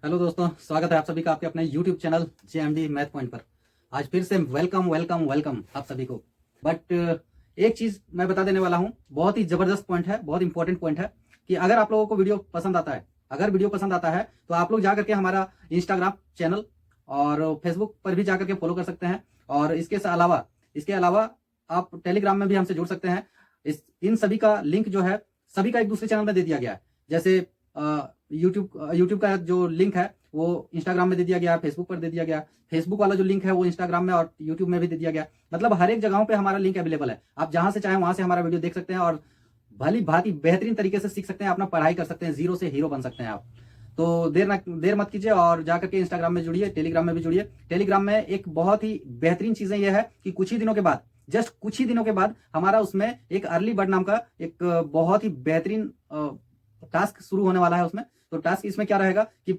Hello दोस्तों, स्वागत है आप सभी का आपके अपने YouTube channel JMD math point पर। आज फिर से वेलकम वेलकम वेलकम आप सभी को। बट एक चीज़ मैं बता देने वाला हूँ, बहुत ही ज़बरदस्त पॉइंट है, बहुत इंपॉर्टेंट पॉइंट है कि अगर आप लोगों को वीडियो पसंद आता है, अगर वीडियो पसंद आता है तो आप लोग जा करके हमारा इंस्टाग्राम चैनल और फेसबुक पर भी जा करके फॉलो कर सकते हैं। और इसके अलावा आप टेलीग्राम में भी हमसे जुड़ सकते हैं। इन सभी का लिंक जो है सभी का एक दूसरे चैनल में दे दिया गया है। जैसे यूट्यूब का जो लिंक है वो इंस्टाग्राम में दे दिया गया, फेसबुक पर दे दिया गया, फेसबुक वाला जो लिंक है वो इंस्टाग्राम में और यूट्यूब में भी दे दिया गया। मतलब हर एक जगहों पे हमारा लिंक अवेलेबल है। आप जहां से चाहें वहां से हमारा वीडियो देख सकते हैं और भली भांति बेहतरीन तरीके से सीख सकते हैं, अपना पढ़ाई कर सकते हैं, जीरो से हीरो बन सकते हैं आप। तो देर मत कीजिए और जाकर के इंस्टाग्राम में जुड़िए, टेलीग्राम में भी जुड़िए। टेलीग्राम में एक बहुत ही बेहतरीन चीजें यह है कि कुछ ही दिनों के बाद, जस्ट कुछ ही दिनों के बाद हमारा उसमें एक अर्ली बर्ड नाम का एक बहुत ही बेहतरीन टास्क शुरू होने वाला है उसमें। तो टास्क इसमें क्या रहेगा कि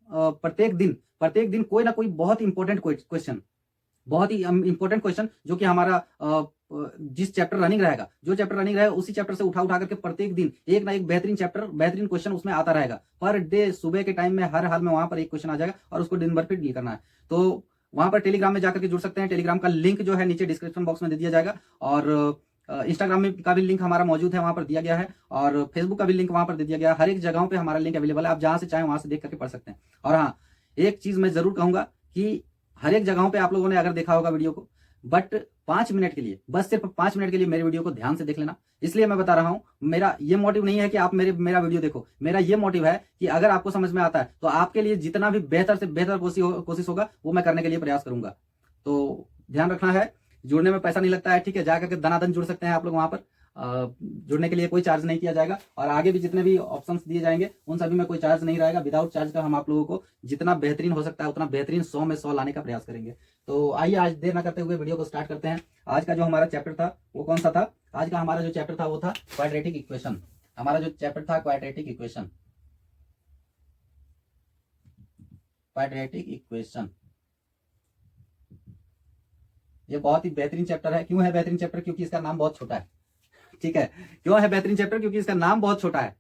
प्रत्येक दिन कोई ना कोई बहुत इंपॉर्टेंट क्वेश्चन, बहुत ही इंपॉर्टेंट क्वेश्चन जो कि हमारा जिस चैप्टर रनिंग रहेगा, जो चैप्टर रनिंग रहेगा उसी चैप्टर से उठा करके प्रत्येक दिन एक ना एक बेहतरीन चैप्टर, बेहतरीन क्वेश्चन उसमें आता रहेगा। पर डे सुबह के टाइम में हर हाल में वहां पर एक क्वेश्चन आ जाएगा और उसको दिन भर फिर डील करना है। तो वहां पर टेलीग्राम में जाकर के जुड़ सकते हैं। टेलीग्राम का लिंक जो है नीचे डिस्क्रिप्शन बॉक्स में दे दिया जाएगा और इंस्टाग्राम में का भी लिंक हमारा मौजूद है, वहां पर दिया गया है और फेसबुक का भी लिंक वहां पर दे दिया गया है। हर एक जगहों पे हमारा लिंक अवेलेबल है, आप जहां से चाहें वहां से देख करके पढ़ सकते हैं। और हाँ, एक चीज मैं जरूर कहूंगा कि हर एक जगहों पे आप लोगों ने अगर देखा होगा वीडियो को, बट 5 मिनट के लिए, बस सिर्फ 5 मिनट के लिए मेरे वीडियो को ध्यान से देख लेना। इसलिए मैं बता रहा हूं, मेरा ये मोटिव नहीं है कि आप मेरा वीडियो देखो, मेरा ये मोटिव है कि अगर आपको समझ में आता है तो आपके लिए जितना भी बेहतर से बेहतर कोशिश होगा वो मैं करने के लिए प्रयास करूंगा। तो ध्यान रखना है, जुड़ने में पैसा नहीं लगता है, ठीक है। जाकर के दनादन जुड़ सकते हैं आप लोग वहां पर। जुड़ने के लिए कोई चार्ज नहीं किया जाएगा और आगे भी जितने भी ऑप्शंस दिए जाएंगे उन सभी में कोई चार्ज नहीं रहेगा। विदाउट चार्ज का हम आप लोगों को जितना बेहतरीन हो सकता है उतना बेहतरीन 100 में 100 लाने का प्रयास करेंगे। तो आइए आज देर ना करते हुए वीडियो को स्टार्ट करते हैं। आज का जो हमारा चैप्टर था वो कौन सा था? आज का हमारा जो चैप्टर था वो था क्वाड्रेटिक इक्वेशन। हमारा जो चैप्टर था क्वाड्रेटिक इक्वेशन, क्वाड्रेटिक इक्वेशन ये बहुत ही बेहतरीन चैप्टर है। क्यों है बेहतरीन चैप्टर? क्योंकि इसका नाम बहुत छोटा है, ठीक है। क्यों है बेहतरीन चैप्टर? क्योंकि इसका नाम बहुत छोटा है।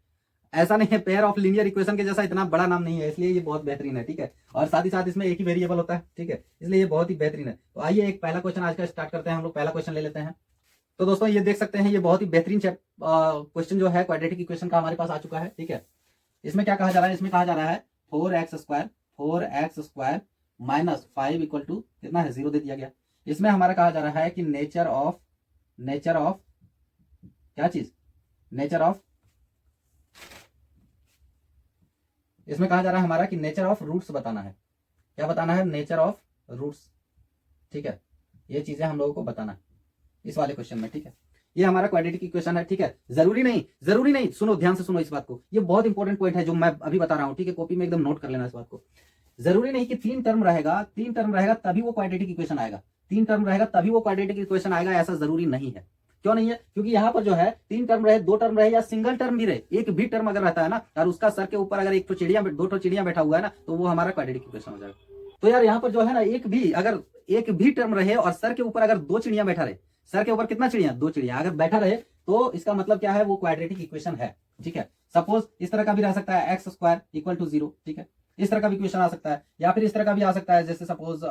ऐसा नहीं है पेयर ऑफ लीनियर इक्वेशन के जैसा इतना बड़ा नाम नहीं है, इसलिए ये बहुत बेहतरीन है, ठीक है। और साथ ही साथ इसमें एक ही वेरिएबल होता है, ठीक है, इसलिए ये बहुत ही बेहतरीन है। तो आइए एक पहला क्वेश्चन आज का स्टार्ट करते हैं। हम लोग पहला क्वेश्चन ले लेते हैं। तो दोस्तों ये देख सकते हैं, ये बहुत ही बेहतरीन क्वेश्चन जो है क्वाड्रेटिक इक्वेशन का हमारे पास आ चुका है, ठीक है। इसमें क्या कहा जा रहा है? इसमें कहा जा रहा है 4x² माइनस 5 इक्वल टू कितना है? 0 दे दिया गया। इसमें हमारा कहा जा रहा है कि नेचर ऑफ क्या चीज? नेचर ऑफ, इसमें कहा जा रहा है हमारा कि नेचर ऑफ रूट्स बताना है। क्या बताना है? नेचर ऑफ रूट्स, ठीक है। ये चीजें हम लोगों को बताना है इस वाले क्वेश्चन में, ठीक है। ये हमारा क्वाड्रेटिक इक्वेशन है, ठीक है। जरूरी नहीं, सुनो ध्यान से सुनो इस बात को, ये बहुत इंपॉर्टेंट पॉइंट है जो मैं अभी बता रहा हूं, ठीक है। कॉपी में एकदम नोट कर लेना इस बात को। जरूरी नहीं कि 3 टर्म रहेगा तभी वो क्वाड्रेटिक इक्वेशन आएगा, 3 टर्म रहेगा तभी वो क्वाड्रेटिक इक्वेशन आएगा, ऐसा जरूरी नहीं है। क्यों नहीं है? क्योंकि यहाँ पर जो है 3 टर्म रहे, 2 टर्म रहे या सिंगल टर्म भी रहे, एक भी टर्म अगर रहता है ना और उसका सर के ऊपर अगर एक तो चिड़िया, 2 चिड़िया बैठा हुआ है ना, तो वो हमारा क्वाड्रेटिक इक्वेशन हो जाएगा। तो यार यहाँ पर जो है ना, एक भी टर्म रहे और सर के ऊपर अगर 2 चिड़िया बैठा रहे, सर के ऊपर कितना चिड़िया? 2 चिड़िया अगर बैठा रहे तो इसका मतलब क्या है? वो क्वाड्रेटिक इक्वेशन है, ठीक है। सपोज इस तरह का भी रह सकता है x² इक्वल टू 0, ठीक है। इस तरह का भी इक्वेशन आ सकता है, या फिर इस तरह का भी आ सकता है, जैसे suppose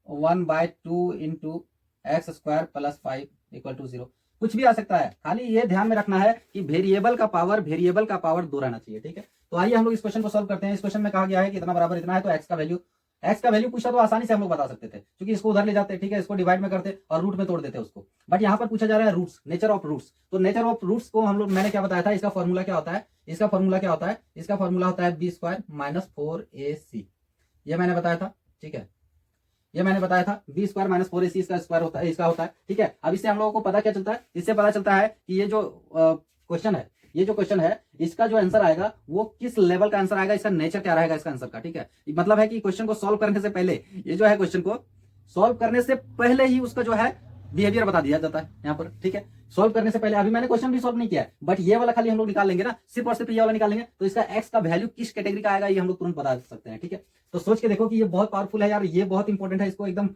1/2 into x² plus 5 equal to 0, कुछ भी आ सकता है। खाली ये ध्यान में रखना है कि वेरिएबल का पावर 2 रहना चाहिए, ठीक है। तो आइए हम लोग इस क्वेश्चन को सॉल्व करते हैं। इस क्वेश्चन में कहा गया है कि इतना बराबर इतना है, तो x का वैल्यू पूछा तो आसानी से हम लोग बता सकते थे, क्योंकि इसको उधर ले जाते, ठीक है, इसको डिवाइड में करते और रूट में तोड़ देते उसको। बट यहाँ पर पूछा जा रहा है रूट्स, नेचर ऑफ रूट्स। तो नेचर ऑफ रूट्स को हम लोग, मैंने क्या बताया था, इसका फॉर्मूला क्या होता है? इसका फॉर्मूला होता है b² माइनस 4ac, ये मैंने बताया था, ठीक है। ये मैंने बताया था b² माइनस 4ac इसका स्क्वायर होता है, इसका होता है, ठीक है। अब इससे हम लोगों को पता क्या चलता है? इससे पता चलता है कि ये जो क्वेश्चन है इसका जो आंसर आएगा वो किस लेवल का आंसर आएगा, इसका नेचर क्या रहेगा इसका आंसर का, ठीक है। मतलब है कि क्वेश्चन को सॉल्व करने से पहले, ये जो है क्वेश्चन को सॉल्व करने से पहले ही उसका जो है बिहेवियर बता दिया जाता है यहाँ पर, ठीक है। सॉल्व करने से पहले, अभी मैंने क्वेश्चन भी सॉल्व नहीं किया है, बट ये वाला खाली हम लोग निकाल लेंगे ना, सिर्फ और सिर्फ ये वाला निकालेंगे तो इसका एक्स का वैल्यू किस कैटेगरी का आएगा ये हम लोग तुरंत बता सकते हैं, ठीक है। तो सोच के देखो कि ये बहुत पावरफुल है यार, ये बहुत इंपॉर्टेंट है, इसको एकदम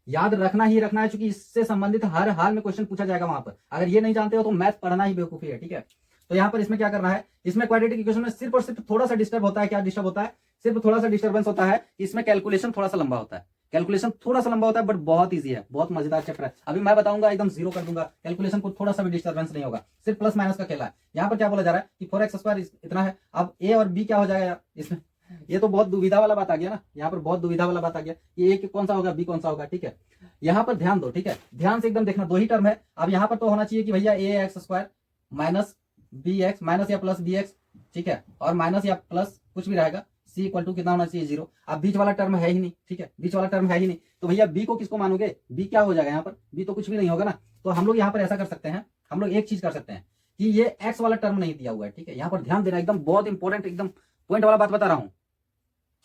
याद रखना ही रखना है, क्योंकि इससे संबंधित हर हाल में क्वेश्चन पूछा जाएगा वहां पर। अगर ये नहीं जानते हो तो मैथ पढ़ना ही बेवकूफी है, ठीक है। तो यहाँ पर इसमें क्या करना है, इसमें क्वाड्रेटिक इक्वेशन में सिर्फ और सिर्फ थोड़ा सा डिस्टर्ब होता है। क्या डिस्टर्ब होता है? सिर्फ थोड़ा सा डिस्टर्बेंस होता है। इसमें कैलकुलेशन थोड़ा सा लंबा होता है, कैलकुलेशन थोड़ा सा लंबा होता है, बट बहुत ईजी है, बहुत मजेदार चैप्टर है। अभी मैं बताऊंगा एकदम जीरो कर दूंगा, कैलकुलेशन को थोड़ा सा भी डिस्टर्बेंस नहीं होगा, सिर्फ प्लस माइनस का खेला है। यहाँ पर क्या बोला जा रहा है कि 4x² इतना है। अब ए और बी क्या हो जाएगा यार इसमें? ये तो बहुत दुविधा वाला बात आ गया ना, यहाँ पर बहुत दुविधा वाला बात आ गया कि ए कौन सा होगा, बी कौन सा होगा। ठीक है, यहाँ पर ध्यान दो, ठीक है, ध्यान से एकदम देखना, दो ही टर्म है। अब यहाँ पर तो होना चाहिए कि भैया ax² माइनस bx माइनस या प्लस bx, ठीक है, और माइनस या प्लस कुछ भी रहेगा, c इक्वल टू कितना होना चाहिए, 0। अब बीच वाला टर्म है ही नहीं, ठीक है, बीच वाला टर्म है ही नहीं, तो भैया b को किसको मानोगे? b क्या हो जाएगा यहाँ पर? b तो कुछ भी नहीं होगा ना। तो हम लोग यहाँ पर ऐसा कर सकते हैं, हम लोग एक चीज कर सकते हैं कि ये x वाला टर्म नहीं दिया हुआ है, ठीक है, यहाँ पर ध्यान देना, एकदम बहुत इंपॉर्टेंट, एकदम पॉइंट वाला बात बता रहा हूँ,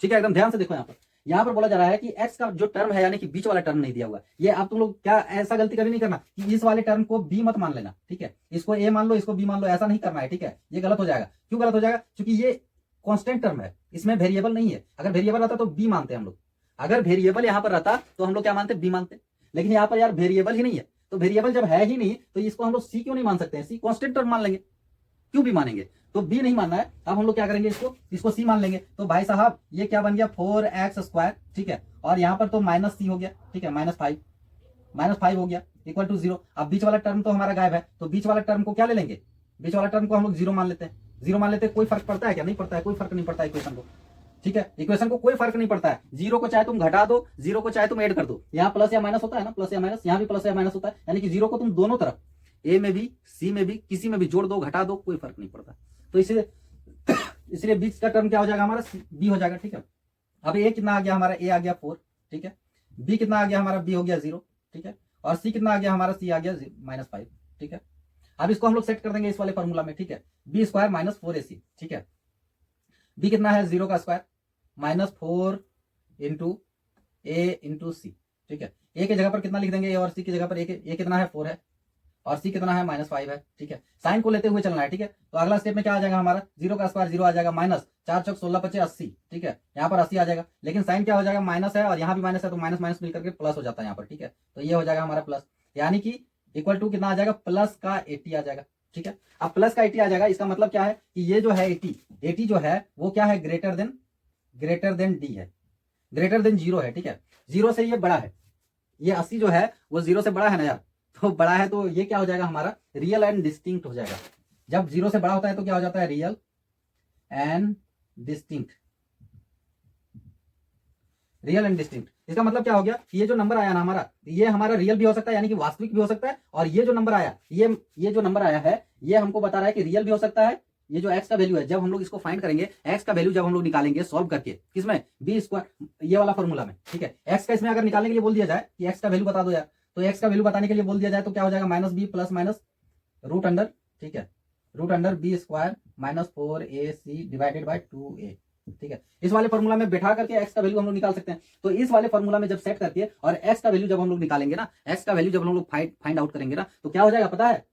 ठीक है, एकदम ध्यान से देखो। यहाँ पर बोला जा रहा है कि x का जो टर्म है यानी कि बीच वाला टर्म नहीं दिया हुआ है। ये अब तुम लोग क्या ऐसा गलती कभी नहीं करना कि इस वाले टर्म को b मत मान लेना, ठीक है, इसको a मान लो, इसको b मान लो, ऐसा नहीं करना है, ठीक है, ये गलत हो जाएगा। क्यों गलत हो जाएगा? क्योंकि ये कांस्टेंट टर्म है, इसमें वेरिएबल नहीं है। अगर वेरिएबल रहता तो b मानते हम लोग, अगर वेरिएबल यहाँ पर रहता तो हम लोग क्या मानते? b मानते। लेकिन यहाँ पर यार वेरिएबल ही नहीं है, तो वेरिएबल जब है ही नहीं तो इसको हम लोग c क्यों नहीं मान सकते हैं? c कांस्टेंट टर्म मान लेंगे, क्यों b मानेंगे? तो b नहीं मानना है। अब हम लोग क्या करेंगे, इसको c मान लेंगे। तो भाई साहब ये क्या बन गया, 4x², ठीक है, और यहाँ पर तो माइनस c हो गया, ठीक है, -5 हो गया इक्वल टू 0। अब बीच वाला टर्म तो हमारा गायब है, तो बीच वाला टर्म को क्या ले लेंगे? बीच वाला टर्म को हम लोग 0 मान लेते हैं, 0 मान लेते हैं। कोई फर्क पड़ता है क्या? नहीं पड़ता है, कोई फर्क नहीं पड़ता है इक्वेशन को, ठीक है, इक्वेशन को कोई फर्क नहीं पड़ता है। 0 को चाहे तुम घटा दो, 0 को चाहे तुम ऐड कर दो, यहाँ प्लस या माइनस होता है ना, प्लस या माइनस, यहाँ भी प्लस या माइनस होता है, यानी कि 0 को तुम दोनों तरफ ए में भी सी में भी किसी में भी जोड़ दो, घटा दो, कोई फर्क नहीं पड़ता। तो इसलिए बीच का टर्म क्या हो जाएगा हमारा? बी हो जाएगा, ठीक है। अब ए कितना आ गया हमारा? ए आ गया 4, ठीक है, बी कितना आ गया हमारा? बी हो गया 0, ठीक है, और सी कितना आ गया हमारा? सी आ गया -5, ठीक है। अब इसको हम लोग सेट कर देंगे इस वाले फॉर्मूला में, ठीक है, b² माइनस 4ac, ठीक है, b कितना है? 0 का स्क्वायर -4 इंटू a इंटू सी, ठीक है। a की जगह पर कितना लिख देंगे? a और c की जगह पर a कितना है? 4 है, और c कितना है? -5 है, ठीक है। साइन को लेते हुए चलना है, ठीक है। तो अगला स्टेप में क्या आ जाएगा हमारा? 0 का स्क्वायर 0 आ जाएगा, माइनस 4 चौक 16 25 80, ठीक है, यहाँ पर 80 आ जाएगा। लेकिन साइन क्या हो जाएगा? माइनस है, और यहाँ भी माइनस है, तो माइनस माइनस मिलकर के प्लस हो जाता है यहाँ पर, ठीक है। तो ये हो जाएगा हमारा प्लस, यानी कि इक्वल टू कितना आ जाएगा? प्लस का 80 आ जाएगा, ठीक है। अब प्लस का 80 आ जाएगा, इसका मतलब क्या है कि ये जो है 80 जो है वो क्या है? ग्रेटर देन डी है, ग्रेटर देन 0 है, ठीक है। 0 से ये बड़ा है, ये 80 जो है वो 0 से बड़ा है ना यार, तो बड़ा है, तो ये क्या हो जाएगा हमारा? रियल एंड डिस्टिंक्ट हो जाएगा। जब 0 से बड़ा होता है तो क्या हो जाता है? Real and distinct, real and distinct. इसका मतलब क्या हो गया? ये जो नंबर आया ना हमारा, ये हमारा रियल भी हो सकता है, यानी कि वास्तविक भी हो सकता है, और ये जो नंबर आया, ये जो नंबर आया है ये हमको बता रहा है कि रियल भी हो सकता है। ये जो x का वैल्यू है, जब हम लोग इसको फाइंड करेंगे, x का वैल्यू जब हम लोग निकालेंगे सॉल्व करके, किसमें? b², ये वाला फॉर्मूला में, ठीक है। x का इसमें अगर निकालने के लिए बोल दिया जाए कि x का वैल्यू बता दो यार, तो x का वैल्यू बताने के लिए बोल दिया जाए तो क्या हो जाएगा? -b plus minus root under, ठीक है, root under b² minus 4ac divided by 2a, ठीक है। इस वाले फॉर्मूला में बैठा करके x का वैल्यू हम लोग निकाल सकते हैं। तो इस वाले फॉर्मूला में जब सेट करके और x का वैल्यू जब हम लोग निकालेंगे ना, x का वैल्यू जब हम लोग फाइंड आउट करेंगे ना, तो क्या हो जाएगा पता है?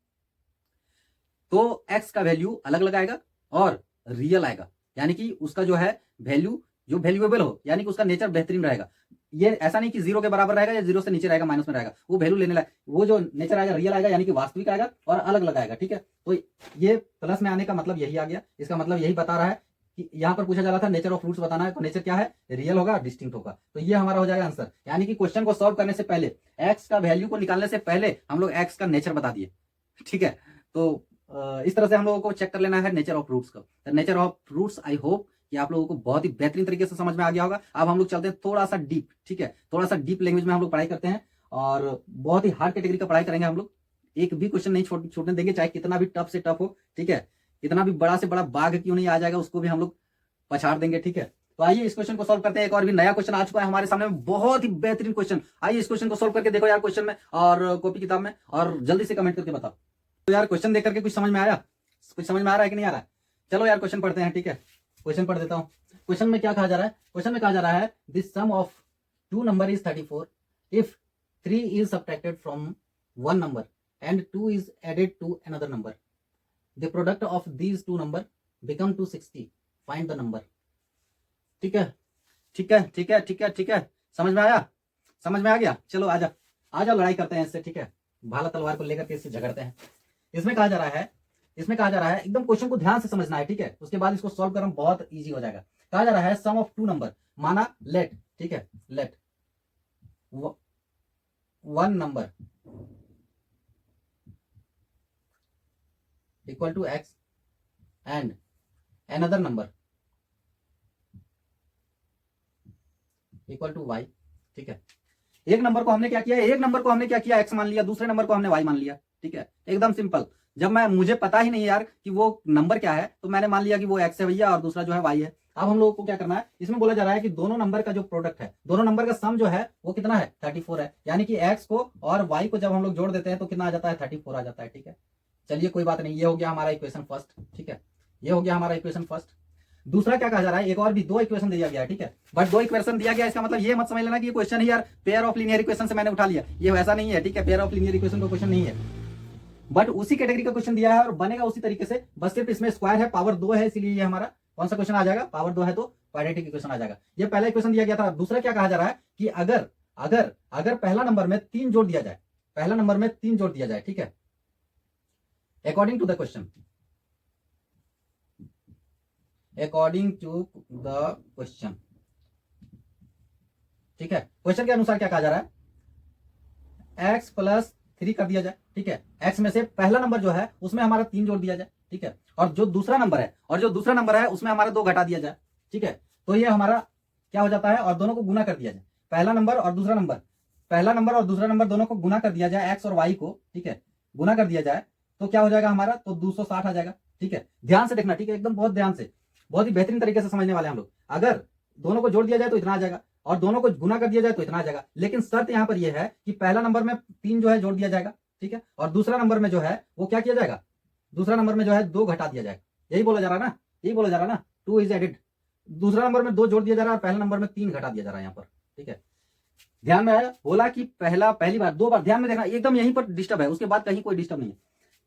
तो x का वैल्यू अलग लगाएगा और रियल आएगा, यानी कि उसका जो है वैल्यू जो वैल्यूएबल हो, यानी कि उसका नेचर बेहतरीन रहेगा। ये ऐसा नहीं कि 0 के बराबर रहेगा या 0 से नीचे रहेगा, माइनस में रहेगा, वो वैल्यू लेने लायक, वो जो नेचर आएगा रियल आएगा, यानी कि वास्तविक आएगा और अलग लगाएगा, ठीक है। तो ये प्लस में आने का मतलब यही आ गया। इसका मतलब यही बता रहा है कि यहाँ पर पूछा जा रहा था नेचर ऑफ फ्रूट्स बताना है, तो नेचर क्या है? रियल होगा, डिस्टिंक्ट होगा। तो ये हमारा हो जाएगा आंसर, यानी कि क्वेश्चन को सॉल्व करने से पहले, एक्स का वैल्यू को निकालने से पहले हम लोग एक्स का नेचर बता दिए, ठीक है। तो इस तरह से हम लोगों को चेक कर लेना है नेचर ऑफ फ्रूट्स का। Nature of fruits I hope कि आप लोगों को बहुत ही बेहतरीन तरीके से समझ में आ गया होगा। अब हम लोग चलते हैं थोड़ा सा डीप, ठीक है, थोड़ा सा डीप लैंग्वेज में हम लोग पढ़ाई करते हैं और बहुत ही हार्ड कैटेगरी का पढ़ाई करेंगे हम लोग। एक भी क्वेश्चन नहीं छोड़ने देंगे, चाहे कितना भी टफ से टफ हो, ठीक है, कितना भी बड़ा से बड़ा बाघ क्यों नहीं आ जाएगा उसको भी हम लोग पछाड़ देंगे, ठीक है। तो आइए इस क्वेश्चन को सॉल्व करते हैं। एक और भी नया क्वेश्चन आ चुका है हमारे सामने, बहुत ही बेहतरीन क्वेश्चन। आइए इस क्वेश्चन को सॉल्व करके देखो यार क्वेश्चन में और कॉपी किताब में, और जल्दी से कमेंट करके बताओ। तो यार क्वेश्चन देख करके कुछ समझ में आया? कुछ समझ में आ रहा है कि नहीं आ रहा है? चलो यार क्वेश्चन पढ़ते हैं, ठीक है। क्वेश्चन पढ़ देता हूं। क्वेश्चन में क्या कहा जा रहा है? क्वेश्चन में कहा जा रहा है this sum of two number is 34 if 3 is subtracted from one number and 2 is added to another number, the product of these two number become 260, find the number. ठीक है, ठीक है, ठीक है, ठीक है, ठीक है, समझ में आया? समझ में आ गया? चलो आजा आजा, लड़ाई करते हैं इससे, ठीक है। भाला तलवार को लेकर के इससे झगड़ते हैं। इसमें कहा जा रहा है, इसमें कहा जा रहा है, एकदम क्वेश्चन को ध्यान से समझना है, ठीक है, उसके बाद इसको सॉल्व करना बहुत इजी हो जाएगा। कहा जा रहा है सम ऑफ टू नंबर, माना लेट, ठीक है, let one number equal to X and another number equal to Y, ठीक है। एक नंबर को हमने क्या किया, एक नंबर को हमने क्या किया, एक्स मान लिया, दूसरे नंबर को हमने वाई मान लिया, ठीक है, एकदम सिंपल। जब मुझे पता ही नहीं यार कि वो नंबर क्या है, तो मैंने मान लिया कि वो एक्स है भैया और दूसरा जो है वाई है। अब हम लोगों को क्या करना है, इसमें बोला जा रहा है कि दोनों नंबर का जो प्रोडक्ट है, दोनों नंबर का सम जो है वो कितना है, 34 है। यानी कि एक्स को और वाई को जब हम लोग जोड़ देते हैं तो कितना आ जाता है, 34 आ जाता है, ठीक है। चलिए कोई बात नहीं, ये हो गया हमारा इक्वेशन फर्स्ट, ठीक है, ये हो गया हमारा इक्वेशन फर्स्ट। दूसरा क्या कहा जा रहा है, एक और भी दो इक्वेशन दिया गया है, ठीक है, बट दो इक्वेशन दिया गया, इसका मतलब ये मत समझ लेना कि ये क्वेश्चन ही यार पेयर ऑफ लीनियर इक्वेशन से मैंने उठा लिया, ये वैसा नहीं है, ठीक है, पेयर ऑफ लीनियर इक्वेशन का क्वेश्चन नहीं है, बट उसी कैटेगरी का क्वेश्चन दिया है और बनेगा उसी तरीके से, बस सिर्फ इसमें स्क्वायर है, पावर 2 है, इसलिए ये हमारा कौन सा क्वेश्चन आ जाएगा, पावर 2 है तो क्वाड्रेटिक इक्वेशन आ जाएगा। ये पहला इक्वेशन दिया गया था। दूसरा क्या कहा जा रहा है कि अगर अगर अगर पहला नंबर में 3 जोड़ दिया जाए, पहला नंबर में 3 जोड़ दिया जाए, ठीक है, according to the question, according to the question, ठीक है, क्वेश्चन के अनुसार क्या कहा जा रहा है, x प्लस 3 कर दिया जाए, ठीक है, x में से पहला नंबर जो है उसमें हमारा 3 जोड़ दिया जाए, ठीक है, और जो दूसरा नंबर है उसमें हमारा 2 घटा दिया जाए, ठीक है, तो ये हमारा क्या हो जाता है, और दोनों को गुना कर दिया जाए, पहला नंबर और दूसरा नंबर, पहला नंबर और दूसरा नंबर दोनों को गुना कर दिया जाए, एक्स और वाई को, ठीक है, गुना कर दिया जाए तो क्या हो जाएगा हमारा, तो 260 आ जाएगा, ठीक है। ध्यान से देखना, ठीक है, एकदम बहुत ध्यान से, बहुत ही बेहतरीन तरीके से समझने वाले हम लोग। अगर दोनों को जोड़ दिया जाए तो इतना आ जाएगा और दोनों को गुना कर दिया जाए तो इतना आ जाएगा, लेकिन शर्त यहां पर यह है कि पहला नंबर में 3 जो है जोड़ दिया जाएगा, ठीक है, और दूसरा नंबर में जो है वो क्या किया जाएगा, दूसरा नंबर में जो है 2 घटा दिया जाएगा। यही बोला जा रहा है ना, यही बोला जा रहा है ना, 2 इज एडेड, दूसरा नंबर में 2 जोड़ दिया जा रहा है और पहला नंबर में 3 घटा दिया जा रहा है यहाँ पर, ठीक है। ध्यान में आया, बोला कि पहली बार 2 बार, ध्यान में देखना, एकदम यहीं पर डिस्टर्ब है, उसके बाद कहीं कोई डिस्टर्ब नहीं है।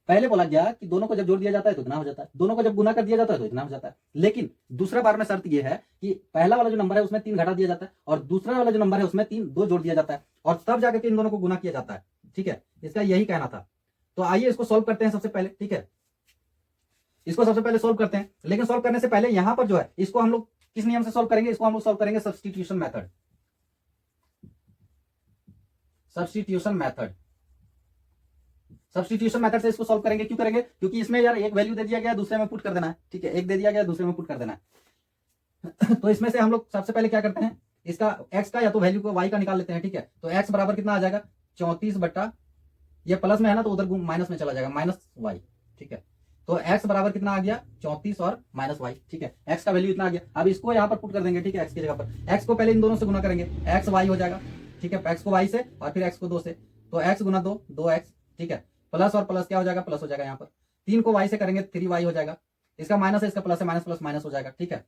पहले बोला गया कि दोनों को जब जोड़ दिया जाता है तो इतना हो जाता है, दोनों को जब गुना कर दिया जाता है तो इतना हो जाता है, लेकिन दूसरा बार में शर्त यह है कि पहला वाला जो नंबर है उसमें 3 घटा दिया जाता है और दूसरा वाला जो नंबर है उसमें 2 जोड़ दिया जाता है और तब जाकर के इन दोनों को गुना किया जाता है, ठीक है, इसका यही कहना था। तो आइए इसको सॉल्व करते हैं सबसे पहले, ठीक है, इसको सबसे पहले सॉल्व करते हैं, लेकिन सॉल्व करने से पहले यहां पर जो है इसको हम लोग किस नियम से सॉल्व करेंगे, इसको हम लोग सॉल्व करेंगे substitution method, substitution method, substitution method से इसको सॉल्व करेंगे। क्यों करेंगे, क्योंकि इसमें यार एक वैल्यू दे दिया गया, दूसरे में पुट कर देना है, ठीक है, एक दे दिया गया, दूसरे में पुट कर देना है। तो इसमें से हम लोग सबसे पहले क्या करते हैं, इसका x का या तो वैल्यू को y का निकाल लेते हैं, ठीक है, तो x बराबर कितना आ जाएगा, 34 बट्टा, ये प्लस में है ना तो उधर माइनस में चला जाएगा, माइनस y, ठीक है, तो x बराबर कितना आ गया, 34 और माइनस y, ठीक है, x का वैल्यू इतना आ गया। अब इसको यहाँ पर पुट कर देंगे, ठीक है, x की जगह पर, x को पहले इन दोनों से गुना करेंगे, x y हो जाएगा, ठीक है, x को y से और फिर x को 2 से, तो x गुना 2, 2x, ठीक है, प्लस और प्लस क्या हो जाएगा, प्लस हो जाएगा, यहाँ पर 3 को y से करेंगे 3y हो जाएगा, इसका माइनस है, इसका प्लस है, माइनस प्लस माइनस हो जाएगा, ठीक है,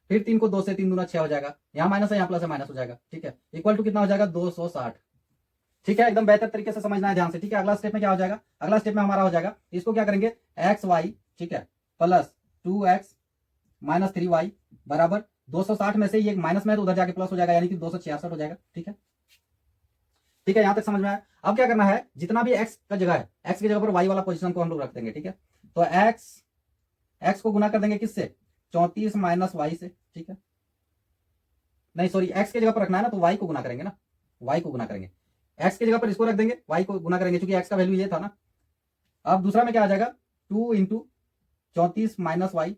फिर 3 को 2 से, 3 दूना 6 हो जाएगा, यहाँ माइनस है, यहाँ प्लस है, माइनस हो जाएगा, ठीक है, इक्वल टू कितना हो जाएगा, 260, ठीक है, एकदम बेहतर तरीके से समझना है ध्यान से, ठीक है। अगला स्टेप में क्या हो जाएगा, अगला स्टेप में हमारा हो जाएगा, इसको क्या करेंगे, एक्स वाई, ठीक है, प्लस 2x माइनस 3y बराबर 260 में से ये माइनस में है तो उधर जाके प्लस हो जाएगा, यानी कि 266 हो जाएगा, ठीक है, ठीक है, यहां तक समझ में आया। अब क्या करना है, जितना भी x का जगह है, x की जगह पर y वाला पोजीशन को हम लोग रख देंगे, ठीक है, तो x को गुना कर देंगे किससे, 34 माइनस y से, ठीक है, नहीं सॉरी, x की जगह पर रखना है ना तो y को गुना करेंगे ना, y को गुना करेंगे, x की जगह पर इसको रख देंगे, y को गुना करेंगे, क्योंकि x का वैल्यू ये था ना। अब दूसरा में क्या आ जाएगा, 2 इंटू 34 माइनस y,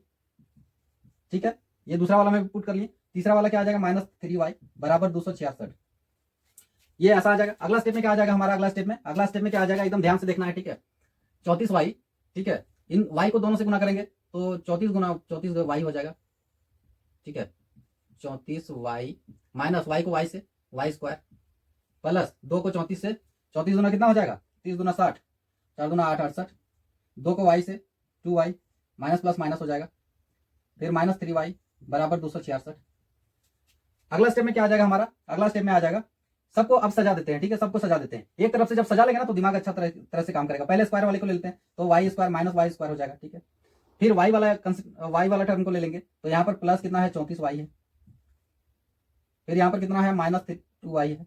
ठीक है, ये दूसरा वाला में पुट कर लिए, तीसरा वाला क्या आ जाएगा, माइनस 3y बराबर 266, ये ऐसा आ जाएगा। अगला स्टेप में क्या आ जाएगा हमारा, अगला स्टेप में क्या आ जाएगा, एकदम ध्यान से देखना है, ठीक है, 34y, ठीक है, इन y को दोनों से गुना करेंगे तो 34 गुना 34 y हो जाएगा, ठीक है, 34y माइनस y को y से y स्क्वायर प्लस 2 को 34 से, 34 गुना कितना हो जाएगा, 30 गुना 60, 4 गुना 8, 68, 2 को y से 2y माइनस प्लस माइनस हो जाएगा, फिर माइनस 3y बराबर 266। अगला स्टेप में क्या आ जाएगा हमारा, अगला स्टेप में आ जाएगा, सबको अब सजा देते हैं, ठीक है, सबको सजा देते हैं, एक तरफ से जब सजा लेंगे ना तो दिमाग अच्छा तरह से काम करेगा। पहले स्क्वायर वाले को ले लेते हैं तो y square minus y square हो जाएगा, ठीक है, फिर y वाला टर्म को ले लेंगे तो यहाँ पर प्लस कितना है, 34y है, फिर यहाँ पर कितना है, माइनस 2y है,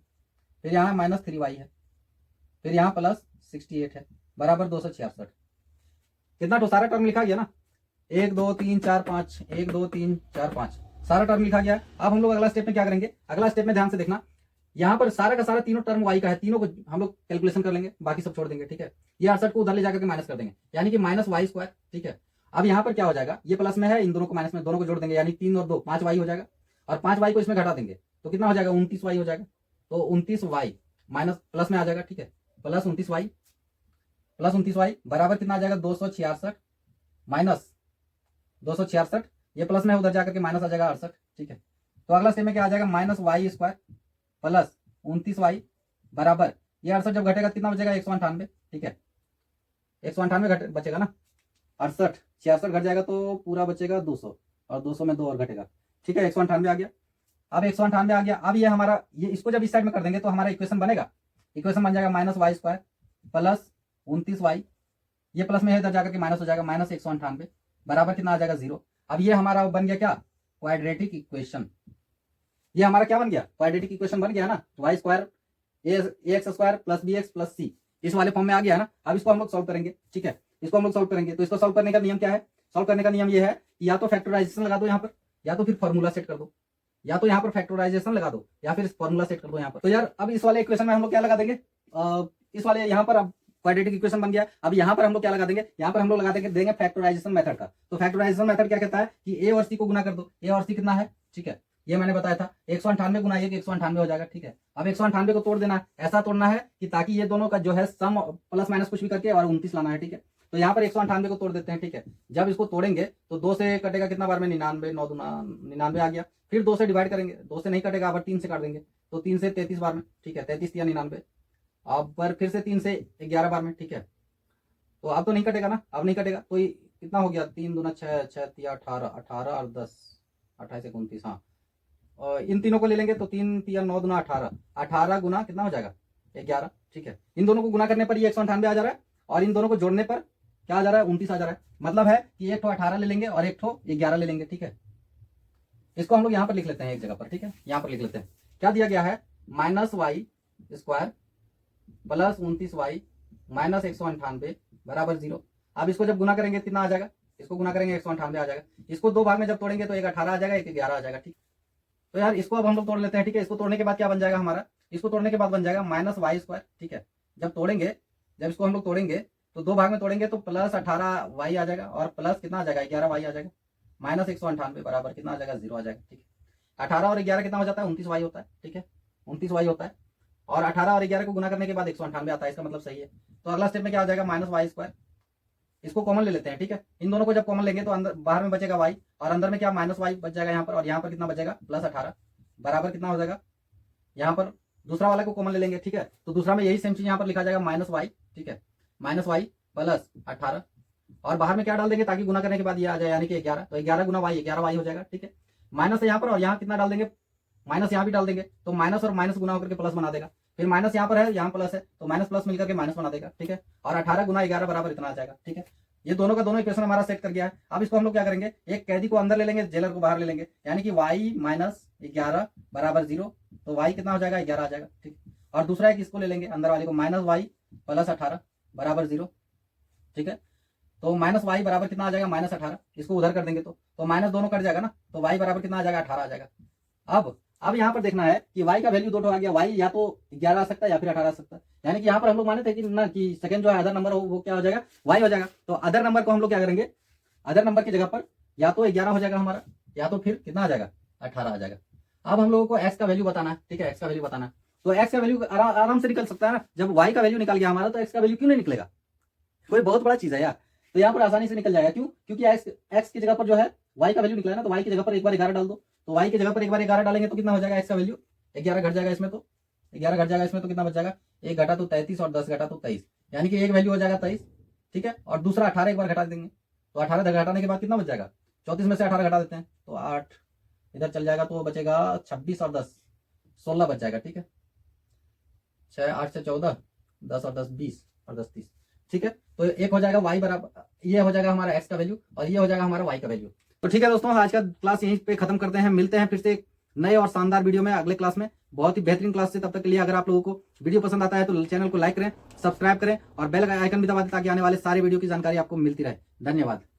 फिर यहाँ माइनस 3y है, फिर यहाँ प्लस 68 है बराबर 266। कितना तो सारा टर्म लिखा गया ना, 1 2 3 4 5, 1 2 3 4 5 सारा टर्म लिखा गया है। अब हम लोग अगला स्टेप में क्या करेंगे, अगला स्टेप में ध्यान से देखना, यहाँ पर सारा का सारा तीनों टर्म वाई का है, तीनों को हम लोग कैलकुलेशन कर लेंगे, बाकी सब छोड़ देंगे। ठीक है, ये 68 को उधर ले जाकर के माइनस कर देंगे, यानी कि माइनस वाई स्क्वायर। ठीक है, अब यहाँ पर क्या हो जाएगा, ये प्लस में है, इन दोनों को माइनस में, दोनों को जोड़ देंगे, यानी 3 और 2 5 वाई हो जाएगा, और 5 वाई को इसमें घटा देंगे तो कितना हो जाएगा, 29 वाई हो जाएगा। तो 29 वाई माइनस प्लस में आ जाएगा। ठीक है, प्लस 29 वाई, प्लस 29 वाई बराबर कितना आ जाएगा, 266 माइनस 266, ये प्लस में उधर जाकर के माइनस आ जाएगा 68। ठीक है, तो अगला स्टेप में क्या आ जाएगा, minus Y square plus 29 Y बराबर, ये 68 जब घटेगा कितना बचेगा, 198। ठीक है, 198 बचेगा ना, 68 66 घट जाएगा तो पूरा बचेगा 200, और 200 में 2 और घटेगा। ठीक है, 198 आ गया। अब 198 आ गया, अब ये हमारा, ये इसको जब इस साइड में कर देंगे तो हमारा इक्वेशन बनेगा, इक्वेशन बन जाएगा minus Y square plus 29 Y, ये प्लस में है इधर जाकर के माइनस हो जाएगा, माइनस 198 बराबर कितना आ जाएगा, 0। अब ये हमारा बन गया क्या, क्वाड्रेटिक इक्वेशन। ये हमारा क्या बन गया, क्वाड्रेटिक इक्वेशन बन गया ना, Y square A X square plus B X plus C, इस वाले फॉर्म में आ गया ना। अब इसको हम लोग सॉल्व करेंगे। ठीक है, इसको हम लोग सॉल्व करेंगे, तो इसको सॉल्व करने का नियम क्या है, सॉल्व करने का नियम ये है कि या तो फैक्टराइजेशन लगा दो यहाँ पर, या तो फिर फॉर्मूला सेट कर दो, या तो यहाँ पर फैक्टराइजेशन लगा दो या फिर फॉर्मूला सेट कर दो यहाँ पर। तो यार अब इस वाले इक्वेशन में हम लोग क्या लगा देंगे, इस वाले यहाँ पर अब क्वाड्रेटिक इक्वेशन बन गया। अब यहाँ पर हम लोग क्या लगा देंगे, यहाँ पर हम लोग लगा देंगे फैक्टराइजेशन मेथड का। तो फैक्टराइजेशन मेथड क्या कहता है कि ए और सी को गुना कर दो, ए और सी कितना है, ठीक है, ये मैंने बताया था 198 गुना 1 198 हो जाएगा। ठीक है, अब 198 को तोड़ देना है, ऐसा तोड़ना है कि ताकि ये दोनों का जो है सम प्लस माइनस कुछ भी करके और 29 लाना है। ठीक है, तो यहाँ पर 198 को तोड़ देते हैं। ठीक है, जब इसको तोड़ेंगे तो 2 से कटेगा कितना बार में, 99, 9 दूना 99 आ गया। फिर 2 से डिवाइड करेंगे, 2 से नहीं कटेगा, अब 3 से काट देंगे, तो 3 से 33 बार में। ठीक है, 33 या 99, अब पर फिर से 3 से 11 बार में। ठीक है, तो अब तो नहीं कटेगा ना, अब नहीं कटेगा, तो कितना हो गया, 3 दूना 6, 6 तिया 18, 18 और 10 28 29, हाँ, और इन तीनों को ले लेंगे तो 3 तिया 9 दूना 18, 18 गुना कितना हो जाएगा, 11। ठीक है, इन दोनों को गुना करने पर ये 198 आ जा रहा है, और इन दोनों को जोड़ने पर क्या आ जा रहा है, 29 आ जा रहा है। मतलब है कि एक ठो 18 ले लेंगे और एक ठो 11 ले लेंगे। ठीक है, इसको हम लोग यहाँ पर लिख लेते हैं एक जगह पर। ठीक है, यहाँ पर लिख लेते हैं, क्या दिया गया है, minus Y square plus 29 Y minus 198 बराबर 0। अब इसको जब गुना करेंगे कितना आ जाएगा, इसको गुना करेंगे 198 आ जाएगा। इसको 2 भाग में जब तोड़ेंगे तो एक 18 आ जाएगा, एक 11 आ जाएगा। ठीक, तो यार इसको अब हम लोग तोड़ लेते हैं। ठीक है, इसको तोड़ने के बाद क्या बन जाएगा हमारा, इसको तोड़ने के बाद बन जाएगा माइनस वाई स्क्वायर। ठीक है, जब तोड़ेंगे, जब इसको हम लोग तोड़ेंगे तो 2 भाग में तोड़ेंगे तो प्लस 18 वाई आ जाएगा, और प्लस कितना आ जाएगा, 11 वाई आ जाएगा, माइनस 198 बराबर कितना आ जाएगा, 0 आ जाएगा। ठीक है, 18 और 11 कितना हो जाता है, 29 वाई होता है। ठीक है, 29 वाई होता है, और 18 और 11 को गुना करने के बाद 198 आता है, इसका मतलब सही है। तो अगला स्टेप में क्या हो जाएगा, माइनस वाई स्क्वायर, इसको कॉमन ले लेते हैं। ठीक है, इन दोनों को जब कॉमन लेंगे तो अंदर बाहर में बचेगा वाई, और अंदर में क्या माइनस वाई बच जाएगा यहाँ पर, और यहाँ पर कितना बचेगा, प्लस 18 बराबर कितना हो जाएगा, यहाँ पर दूसरा वाला को कॉमन ले लेंगे। ठीक है, तो दूसरा में यही सेम चीज यहाँ पर लिखा जाएगा, माइनस वाई। ठीक है, माइनस वाई प्लस 18, और बाहर में क्या डाल देंगे ताकि गुना करने के बाद ये आ जाए, यानी कि 11, तो 11 गुना वाई 11 वाई हो जाएगा। ठीक है, माइनस है यहाँ पर, और यहाँ कितना डाल देंगे, माइनस यहाँ भी डाल देंगे, तो माइनस और माइनस गुना होकर के प्लस बना देगा। फिर माइनस यहाँ पर है, यहाँ प्लस है, तो माइनस प्लस मिलकर के माइनस बना देगा। ठीक है, और 18 गुना 11 बराबर इतना आ जाएगा। ठीक है, ये दोनों का दोनों इक्वेशन हमारा सेट कर गया है। अब इसको हम लोग क्या करेंगे, एक कैदी को अंदर ले लेंगे, जेलर को बाहर ले लेंगे, यानी कि वाई माइनस 11 बराबर 0, तो वाई कितना हो जाएगा, 11 आ जाएगा। ठीक, और दूसरा एक इसको ले लेंगे अंदर वाले को, माइनस वाई प्लस 18 बराबर 0। ठीक है, तो माइनस वाई बराबर कितना आ जाएगा, माइनस 18, इसको उधर कर देंगे तो माइनस दोनों कट जाएगा ना, तो वाई बराबर कितना आ जाएगा, 18 आ जाएगा। अब यहाँ पर देखना है कि y का वैल्यू 2 आ गया, y या तो 11 आ सकता है या फिर 18 आ सकता है, यानी कि यहाँ पर हम लोग माने थे कि ना कि सेकंड जो है अदर नंबर हो वो क्या हो जाएगा, y हो जाएगा। तो अदर नंबर को हम लोग क्या करेंगे, अदर नंबर की जगह पर या तो 11 हो जाएगा हमारा, या तो फिर कितना आ जाएगा, 18 आ जाएगा। अब हम लोगों को x का वैल्यू बताना है। ठीक है, x का वैल्यू बताना है, तो x का वैल्यू आराम से निकल सकता है ना, जब y का वैल्यू निकल गया हमारा तो x का वैल्यू क्यों नहीं निकलेगा, कोई बहुत बड़ा चीज है यार, तो यहाँ पर आसानी से निकल जाएगा। क्यों, क्योंकि x की जगह पर जो है y का वैल्यू निकला है ना, तो y की जगह पर एक बार 11 डाल दो, तो y की जगह पर एक बार 11 डालेंगे तो कितना हो जाएगा, x का वैल्यू 11 घट जाएगा इसमें, तो 11 घट जाएगा इसमें, तो कितना बच जाएगा, 1 घटा तो 33 और 10 घटा तो 23, यानी कि एक वैल्यू हो जाएगा 23। ठीक है, और दूसरा 18 एक बार घटा देंगे, तो 18 घटाने के बाद कितना बच जाएगा, 34 में से 18 घटा देते हैं तो 8 इधर चल जाएगा, तो बचेगा 26 और 10 16 बच जाएगा। ठीक है, 6 8 से 14 10 और 10 20 और 10 30। ठीक है, तो एक हो जाएगा y बराबर, ये हो जाएगा हमारा x का वैल्यू, और ये हो जाएगा हमारा y का वैल्यू। तो ठीक है दोस्तों, आज का क्लास यहीं पे खत्म करते हैं, मिलते हैं फिर से एक नए और शानदार वीडियो में अगले क्लास में, बहुत ही बेहतरीन क्लास से। तब तक के लिए अगर आप लोगों को वीडियो पसंद आता है तो चैनल को लाइक करें, सब्सक्राइब करें और बेल आइकन भी दबा दें ताकि आने वाले सारे वीडियो की जानकारी आपको मिलती रहे। धन्यवाद।